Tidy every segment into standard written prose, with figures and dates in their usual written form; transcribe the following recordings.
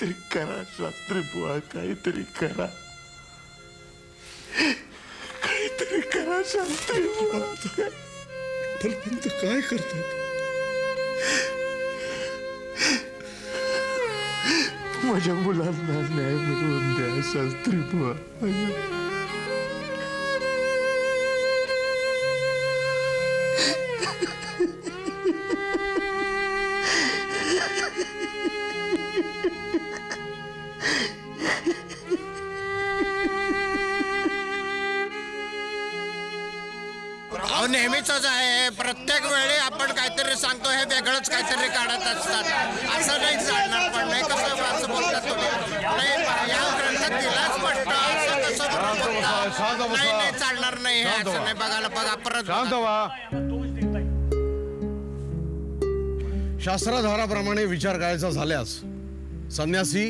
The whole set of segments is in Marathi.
काहीतरी करा शास्त्री बुवा, काहीतरी करा, काहीतरी करा शास्त्री बुवा. विठ्ठलपंत काय करतात? माझ्या मुलांना न्याय मिळवून द्या शास्त्री बुवा. नेहमीच आहे, प्रत्येक वेळी आपण काहीतरी सांगतो हे वेगळंच काहीतरी काढत असतात. असं नाही चालणार. पण नाही कसं असं बोलतात तुम्ही, नाही या ग्रंथात दिला स्पष्ट, असं कसं बोलता? नाही नाही चालणार नाही हे, असं नाही. बघायला बघा परत शांत व्हा. शास्त्राधाराप्रमाणे विचार करायचा झाल्यास संन्यासी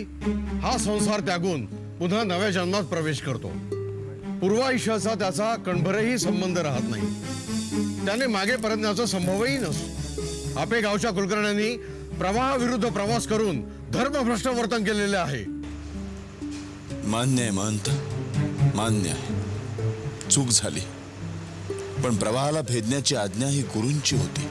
हा संसार त्यागून पुन्हा नव्या जन्मात प्रवेश करतो. पूर्वायुष्याचा त्याचा कणभरही संबंध राहत नाही. त्याने मागे परतण्याचा संभवही नसतो. आपे गावच्या कुलकर्ण्यांनी प्रवाहाविरुद्ध प्रवास करून धर्मभ्रष्ट वर्तन केलेले आहे. मान्य आहे महंत, मान्य आहे. चूक झाली, पण प्रवाहाला भेदण्याची आज्ञा ही गुरूंची होती.